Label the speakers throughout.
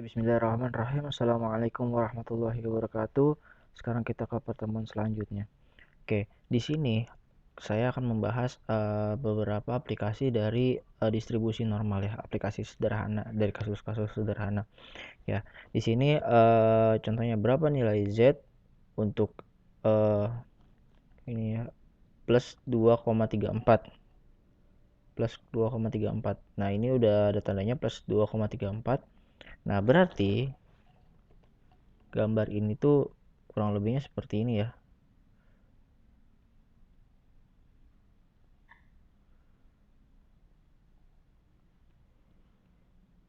Speaker 1: Bismillahirrahmanirrahim. Assalamualaikum warahmatullahi wabarakatuh. Sekarang kita ke pertemuan selanjutnya. Oke, di sini saya akan membahas beberapa aplikasi dari distribusi normal ya, aplikasi sederhana dari kasus-kasus sederhana. Ya, di sini contohnya berapa nilai Z untuk ini ya plus 2,34 plus 2,34. Nah, ini udah ada tandanya plus 2,34. Nah, berarti gambar ini tuh kurang lebihnya seperti ini ya.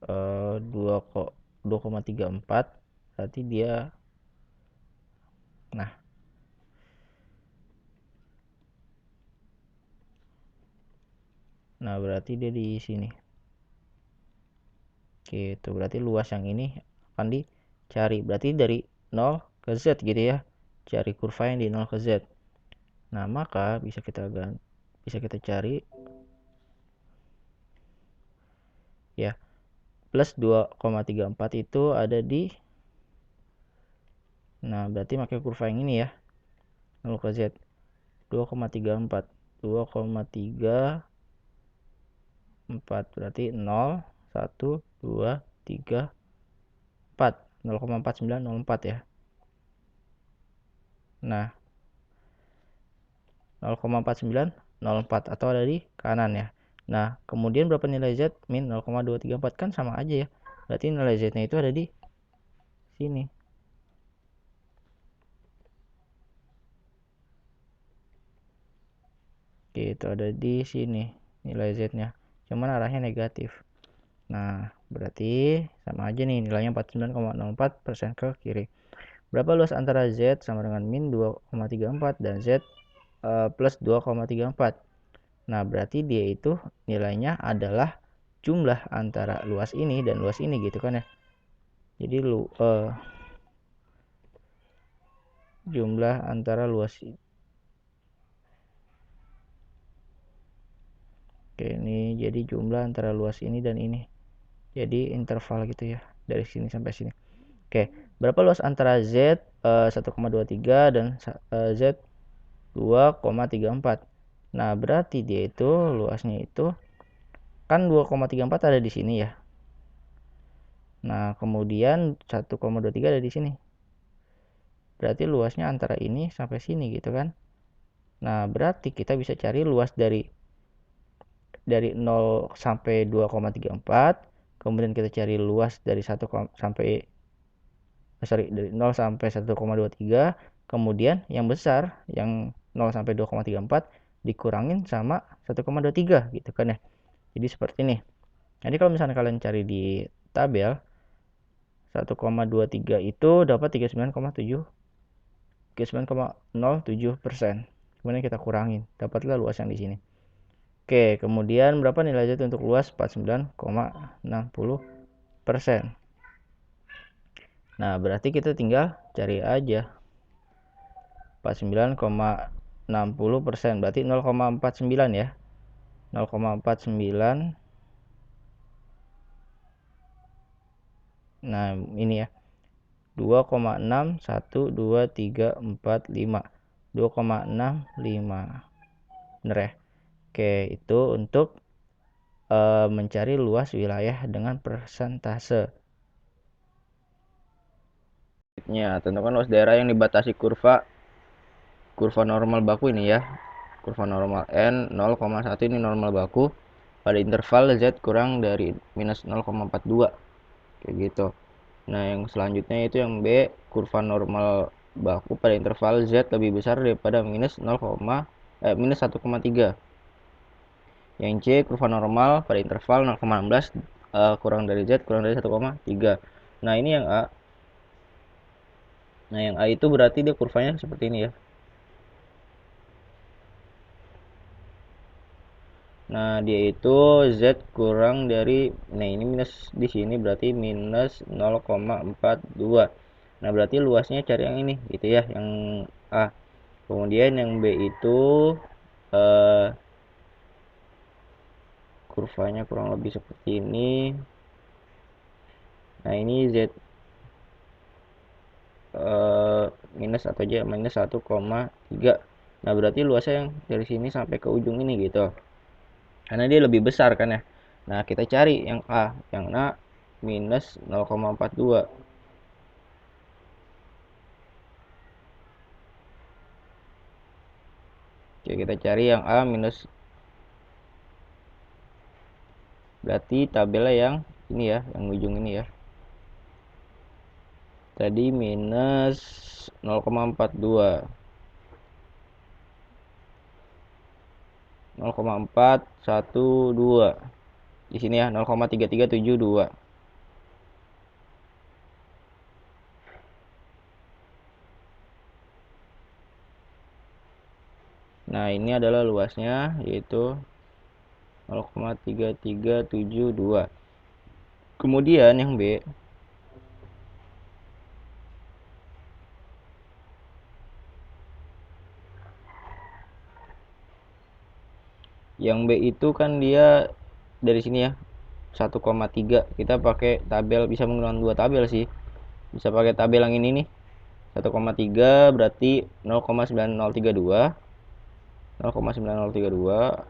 Speaker 1: Eh 2,34 berarti dia, nah berarti dia di sini. Oke, itu berarti luas yang ini akan dicari, berarti dari 0 ke Z gitu ya, cari kurva yang di 0 ke Z. Nah, maka bisa kita cari ya, plus 2,34 itu ada di, nah berarti pakai kurva yang ini ya, 0 ke Z 2,34 berarti 0 1 2 3 4 0,4904 ya. Nah, 0,4904 atau ada di kanan ya. Nah, kemudian berapa nilai Z? Min 0,234, kan sama aja ya. Berarti nilai Z-nya itu ada di sini. Oke, itu ada di sini nilai Z-nya. Cuman arahnya negatif. Nah, berarti sama aja nih, nilainya 49,04% ke kiri. Berapa luas antara Z sama dengan min 2,34 dan Z plus 2,34. Nah, berarti dia itu nilainya adalah jumlah antara luas ini dan luas ini gitu kan ya. Jadi jumlah antara luas ini. Oke, ini jadi jumlah antara luas ini dan ini. Jadi interval gitu ya, dari sini sampai sini. Oke, berapa luas antara Z 1,23 dan Z 2,34. Nah, berarti dia itu luasnya itu kan 2,34 ada di sini ya. Nah, kemudian 1,23 ada di sini. Berarti luasnya antara ini sampai sini gitu kan. Nah, berarti kita bisa cari luas dari 0 sampai 2,34. Kemudian kita cari luas dari 1 sampai dari 0 sampai 1,23. Kemudian yang besar yang 0 sampai 2,34 dikurangin sama 1,23 gitu kan ya. Jadi seperti ini. Jadi kalau misalnya kalian cari di tabel 1,23 itu dapat 39,07%. Kemudian kita kurangin, dapatlah luas yang di sini. Oke, kemudian berapa nilai Z untuk luas 49,60%. Nah, berarti kita tinggal cari aja 49,60%, berarti 0,49 ya. 0,49. Nah, ini ya. 2,61234,5. 2,65. Bener ya? Oke, itu untuk mencari luas wilayah dengan persentase. Tentukan luas daerah yang dibatasi kurva normal baku ini ya. Kurva normal N 0,1 ini normal baku pada interval Z kurang dari minus 0,42 kayak gitu. Nah, yang selanjutnya itu yang B, kurva normal baku pada interval Z lebih besar daripada minus 1,3. Yang C, kurva normal pada interval 0,16 kurang dari Z kurang dari 1,3. Nah, ini yang A. Nah, yang A itu berarti dia kurvanya seperti ini ya. Nah, dia itu Z kurang dari, nah ini minus di sini berarti minus 0,42. Nah, berarti luasnya cari yang ini gitu ya, yang A. Kemudian yang B itu kurvanya kurang lebih seperti ini. Nah ini Z minus atau J minus 1,3. Nah berarti luasnya yang dari sini sampai ke ujung ini gitu, karena dia lebih besar kan ya. Nah kita cari yang A, yang A minus 0,42. Oke, kita cari yang A minus, berarti tabelnya yang ini ya, yang ujung ini ya. Tadi minus 0,42, 0,412 di sini ya, 0,3372. Nah ini adalah luasnya, yaitu 0,3372. Kemudian yang B, yang B itu kan dia dari sini ya 1,3. Kita pakai tabel, bisa menggunakan dua tabel sih. Bisa pakai tabel yang ini nih, 1,3 berarti 0,9032, 0,9032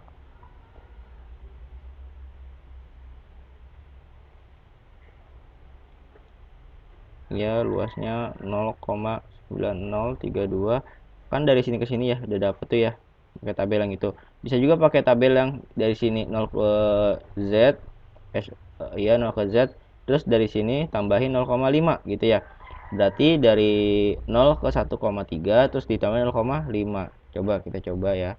Speaker 1: ya, luasnya 0,9032. Kan dari sini ke sini ya udah dapet tuh ya, pakai tabel yang itu. Bisa juga pakai tabel yang dari sini 0 ke Z, ya 0 ke Z, terus dari sini tambahin 0,5 gitu ya. Berarti dari 0 ke 1,3 terus ditambahin 0,5. Coba kita coba ya.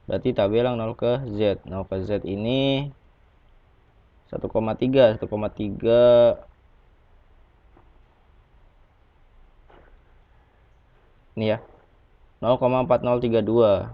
Speaker 1: Berarti tabel yang 0 ke Z. 0 ke Z ini 1,3, 1,3 ini ya, 0,4032.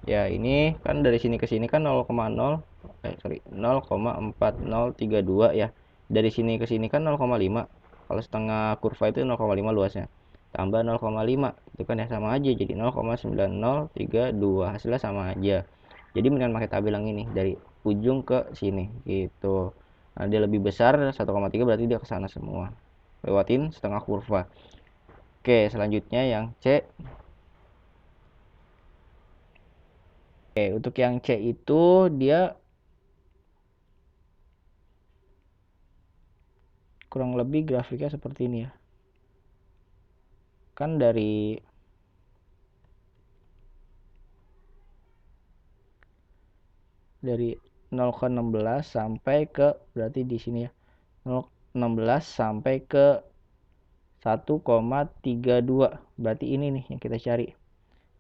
Speaker 1: Ya, ini kan dari sini ke sini kan 0,4032 ya. Dari sini ke sini kan 0,5. Kalau setengah kurva itu 0,5 luasnya. Tambah 0,5 itu kan ya sama aja, jadi 0,9032. Hasilnya sama aja. Jadi mendingan pakai tabel yang ini dari ujung ke sini gitu. Nah, dia lebih besar 1,3 berarti dia ke sana semua. Lewatin setengah kurva. Oke, selanjutnya yang C. Oke, untuk yang C itu dia kurang lebih grafiknya seperti ini ya. Kan dari 0 ke 16 sampai ke, berarti di sini ya, 0,16 sampai ke 1,32. Berarti ini nih yang kita cari.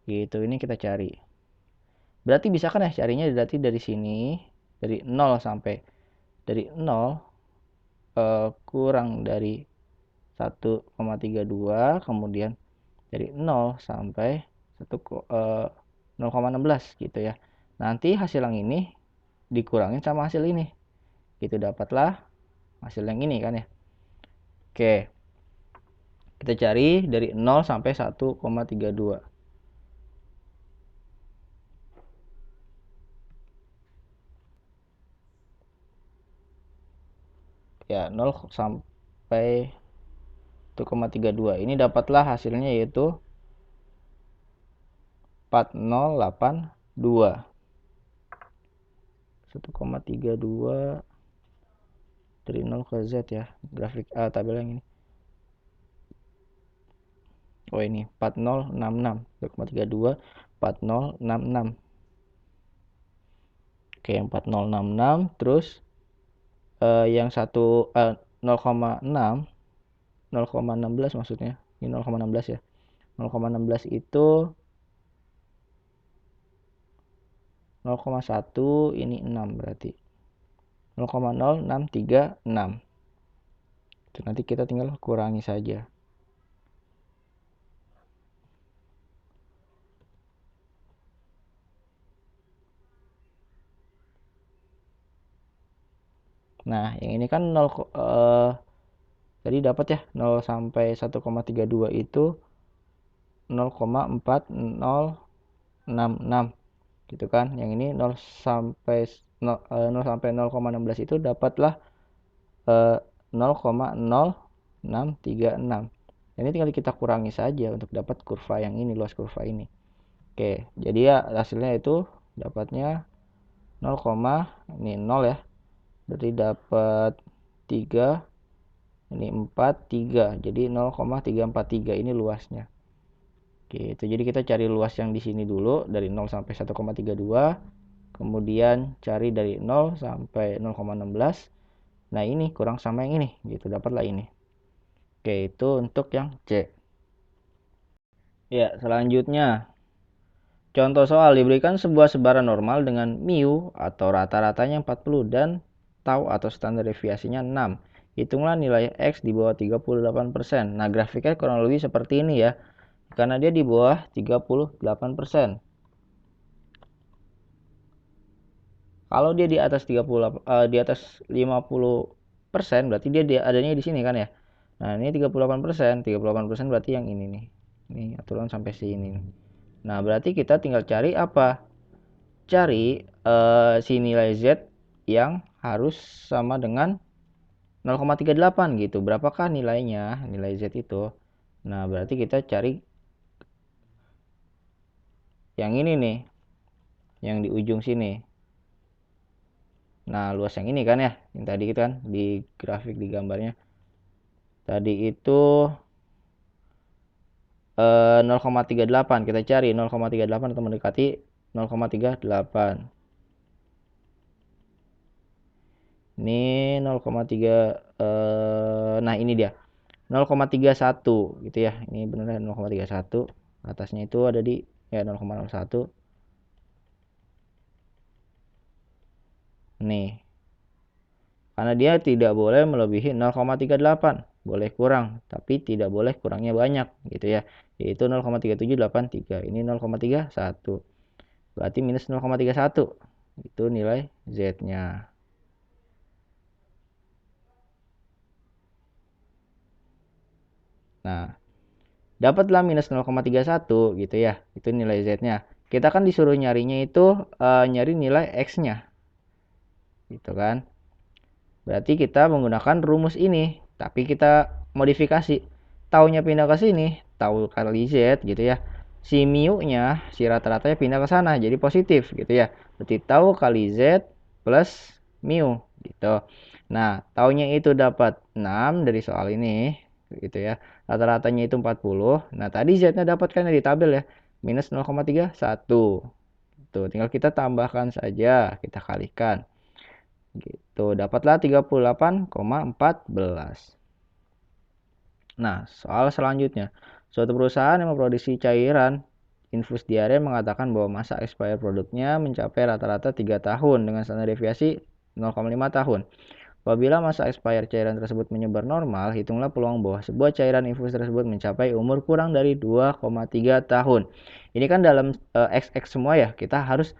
Speaker 1: Gitu, ini kita cari. Berarti bisa kan ya carinya, berarti dari sini, dari 0 sampai, dari 0 kurang dari 1,32, kemudian dari 0 sampai 0,16 gitu ya. Nanti hasil yang ini dikurangin sama hasil ini, gitu dapatlah hasil yang ini kan ya. Oke, kita cari dari 0 sampai 1,32. Ya, 0 sampai 1,32. Ini dapatlah hasilnya yaitu 4082. 1,32 dari 0 ke Z ya, grafik tabel yang ini. Oh ini 4066, 1,32 4066. Oke, 4066 terus yang 0,6 0,16 maksudnya. Ini 0,16 ya. 0,16 itu 0,1, ini 6 berarti. 0,0636. Itu nanti kita tinggal kurangi saja. Nah, yang ini kan tadi dapat ya 0 sampai 1,32 itu 0,4066 gitu kan. Yang ini 0 sampai 0,16 itu dapatlah 0,0636. Ini tinggal kita kurangi saja untuk dapat kurva yang ini, luas kurva ini. Oke, jadi ya hasilnya itu dapatnya 0, ini 0 ya. Berarti dapat 3, ini 4, 3. Jadi 0,343 ini luasnya. Oke, itu jadi kita cari luas yang di sini dulu dari 0 sampai 1,32. Kemudian cari dari 0 sampai 0,16. Nah, ini kurang sama yang ini, gitu. Dapatlah ini. Oke, itu untuk yang C. Ya, selanjutnya. Contoh soal diberikan sebuah sebaran normal dengan mu atau rata-ratanya 40 dan tau atau standar deviasinya 6. Hitunglah nilai X di bawah 38%. Nah, grafiknya kurang lebih seperti ini ya. Karena dia di bawah 38%. Kalau dia di atas 50%, berarti dia adanya di sini kan ya. Nah, ini 38%. 38% berarti yang ini nih. Ini aturan sampai sini nih. Nah, berarti kita tinggal cari apa? Cari si nilai Z yang harus sama dengan 0,38 gitu. Berapakah nilainya? Nilai Z itu. Nah, berarti kita cari yang ini nih. Yang di ujung sini. Nah, luas yang ini kan ya. Yang tadi itu kan di grafik di gambarnya. Tadi itu 0,38. Kita cari 0,38 atau mendekati 0,38. Ini 0,3 nah ini dia 0,31 gitu ya. Ini benar 0,31. Atasnya itu ada di ya 0,01. Nih. Karena dia tidak boleh melebihi 0,38. Boleh kurang, tapi tidak boleh kurangnya banyak gitu ya. Yaitu 0,3783. Ini 0,31. Berarti minus 0,31. Itu nilai Z-nya. Nah, dapatlah minus 0,31 gitu ya. Itu nilai Z-nya. Kita kan disuruh nyarinya itu nyari nilai X-nya. Gitu kan. Berarti kita menggunakan rumus ini. Tapi kita modifikasi. Taunya pindah ke sini. Tahu kali Z gitu ya. Si mu-nya, si rata-ratanya pindah ke sana. Jadi positif gitu ya. Berarti tahu kali Z plus mu gitu. Nah, taunya itu dapat 6 dari soal ini gitu ya. Rata-ratanya itu 40. Nah, tadi Z-nya dapatkan di tabel ya. Minus 0,31. Tuh, tinggal kita tambahkan saja, kita kalikan. Gitu, dapatlah 38,14. Nah, soal selanjutnya. Suatu perusahaan yang memproduksi cairan infus diare mengatakan bahwa masa expired produknya mencapai rata-rata 3 tahun dengan standar deviasi 0,5 tahun. Apabila masa expired cairan tersebut menyebar normal, hitunglah peluang bahwa sebuah cairan infus tersebut mencapai umur kurang dari 2,3 tahun. Ini kan dalam XX semua ya, kita harus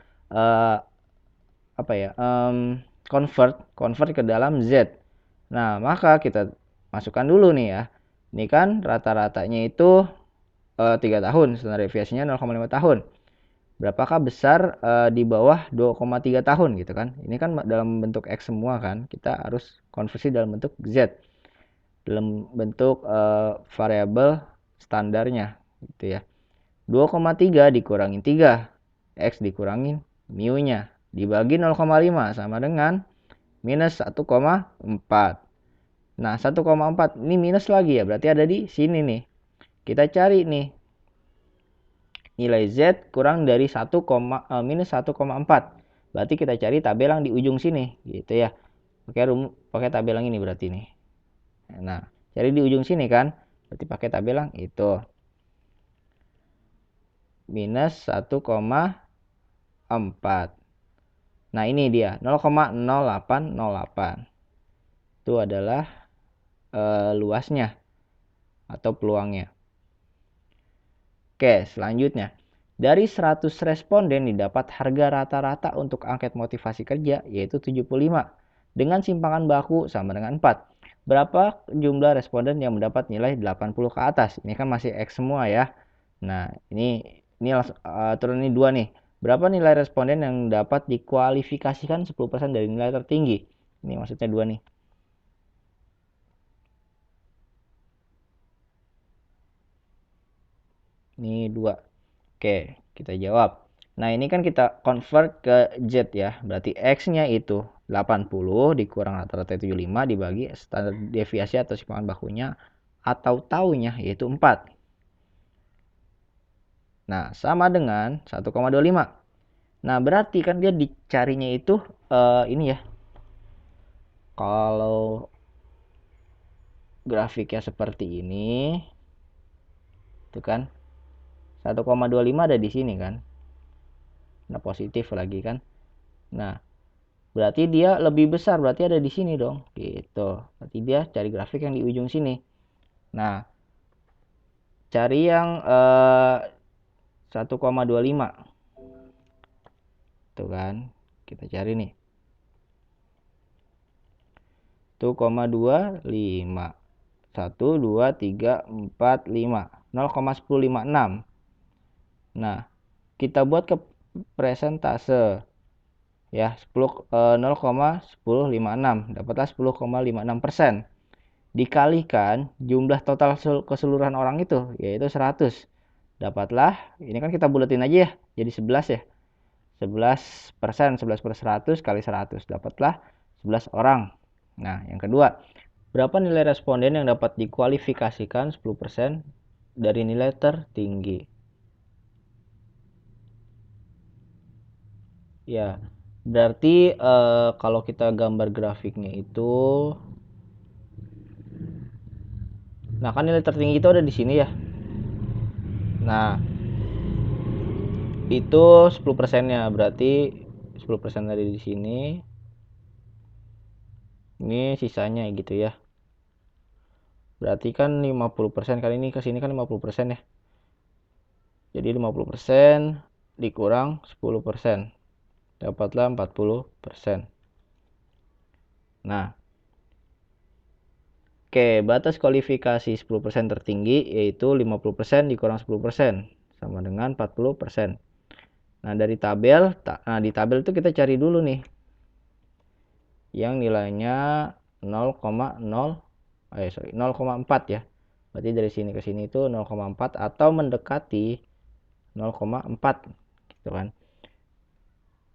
Speaker 1: convert ke dalam Z. Nah, maka kita masukkan dulu nih ya. Ini kan rata-ratanya itu 3 tahun, standar deviasinya 0,5 tahun. Berapakah besar di bawah 2,3 tahun gitu kan. Ini kan dalam bentuk X semua kan. Kita harus konversi dalam bentuk Z. Dalam bentuk variabel standarnya gitu ya. 2,3 dikurangin 3. X dikurangin mu-nya. Dibagi 0,5 sama dengan minus 1,4. Nah, 1,4 ini minus lagi ya. Berarti ada di sini nih. Kita cari nih. Nilai Z kurang dari minus 1,4. Berarti kita cari tabel yang di ujung sini gitu ya. Pakai tabel yang ini berarti nih. Nah, cari di ujung sini kan. Berarti pakai tabel yang itu. Minus 1,4. Nah, ini dia 0,0808. Itu adalah luasnya atau peluangnya. Oke, selanjutnya. Dari 100 responden didapat harga rata-rata untuk angket motivasi kerja yaitu 75. dengan simpangan baku sama dengan 4. Berapa jumlah responden yang mendapat nilai 80 ke atas? Ini kan masih X semua ya. Nah, ini turun ini 2 nih. Berapa nilai responden yang dapat dikualifikasikan 10% dari nilai tertinggi? Ini maksudnya 2 nih. Ini 2. Oke, kita jawab. Nah, ini kan kita convert ke Z ya. Berarti X-nya itu 80 dikurang rata-rata 75 dibagi standar deviasi atau simpangan bakunya atau taunya yaitu 4. Nah, sama dengan 1,25. Nah, berarti kan dia dicarinya itu ini ya. Kalau grafiknya seperti ini, itu kan 1,25 ada di sini kan. Nah, positif lagi kan. Nah, berarti dia lebih besar, berarti ada di sini dong. Gitu. Berarti dia cari grafik yang di ujung sini. Nah, cari yang 1,25. Tuh kan. Kita cari nih. 1,25. 1, 2, 3, 4, 5. 0,1056. Nah, kita buat ke presentase ya 0,1056 dapatlah 10,56%. Dikalikan jumlah total keseluruhan orang itu yaitu 100. Dapatlah, ini kan kita buletin aja ya, jadi 11 ya. 11%, 11 per 100 kali 100 dapatlah 11 orang. Nah, yang kedua, berapa nilai responden yang dapat dikualifikasikan 10% dari nilai tertinggi? Ya, berarti kalau kita gambar grafiknya itu, nah kan nilai tertinggi itu ada di sini ya. Nah, itu 10%-nya, berarti 10% dari di sini. Ini sisanya gitu ya. Berarti kan 50% kali ini ke sini kan 50% ya. Jadi 50% dikurang 10%. Dapatlah 40%. Nah, oke, batas kualifikasi 10% tertinggi yaitu 50% dikurang 10%. Sama dengan 40%. Nah, dari tabel, di tabel itu kita cari dulu nih. Yang nilainya 0,4 ya. Berarti dari sini ke sini itu 0,4 atau mendekati 0,4 gitu kan.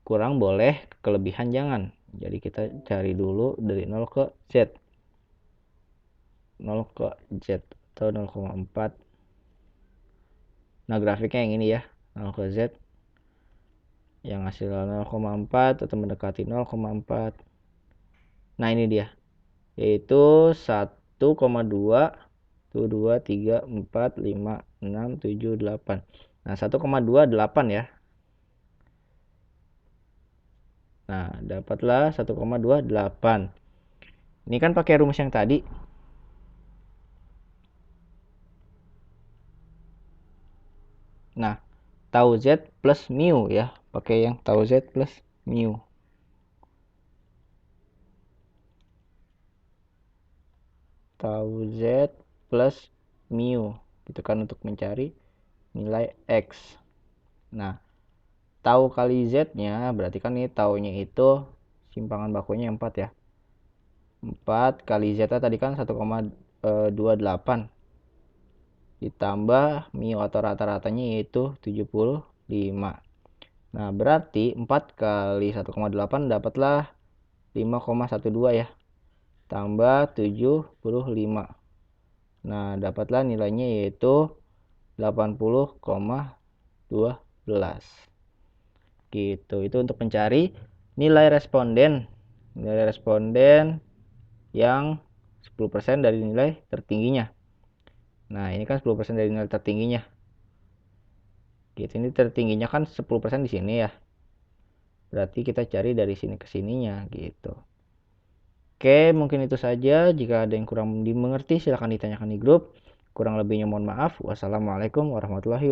Speaker 1: Kurang boleh, kelebihan jangan. Jadi kita cari dulu dari 0 ke Z. 0 ke Z atau 0,4. Nah, grafiknya yang ini ya, 0 ke Z. Yang hasil 0,4 atau mendekati 0,4. Nah, ini dia. Yaitu 1,2 1, 2, 3, 4, 5, 6, 7, 8. Nah, 1,28 ya. Nah, dapatlah 1,28. Ini kan pakai rumus yang tadi. Nah, tau Z plus mu ya. Pakai yang tau Z plus mu. Tau Z plus mu. Gitu kan untuk mencari nilai X. Nah, tau kali Z-nya berarti kan ini taunya itu simpangan bakunya 4 ya. 4 kali Z tadi kan 1,28 ditambah mu atau rata-ratanya yaitu 75. Nah, berarti 4 kali 1,8 dapatlah 5,12 ya. Tambah 75. Nah, dapatlah nilainya yaitu 80,12. Gitu. Itu untuk mencari nilai responden. Nilai responden yang 10% dari nilai tertingginya. Nah, ini kan 10% dari nilai tertingginya. Gitu, ini tertingginya kan 10% di sini ya. Berarti kita cari dari sini ke sininya gitu. Oke, mungkin itu saja. Jika ada yang kurang dimengerti silahkan ditanyakan di grup. Kurang lebihnya mohon maaf. Wassalamualaikum warahmatullahi wabarakatuh.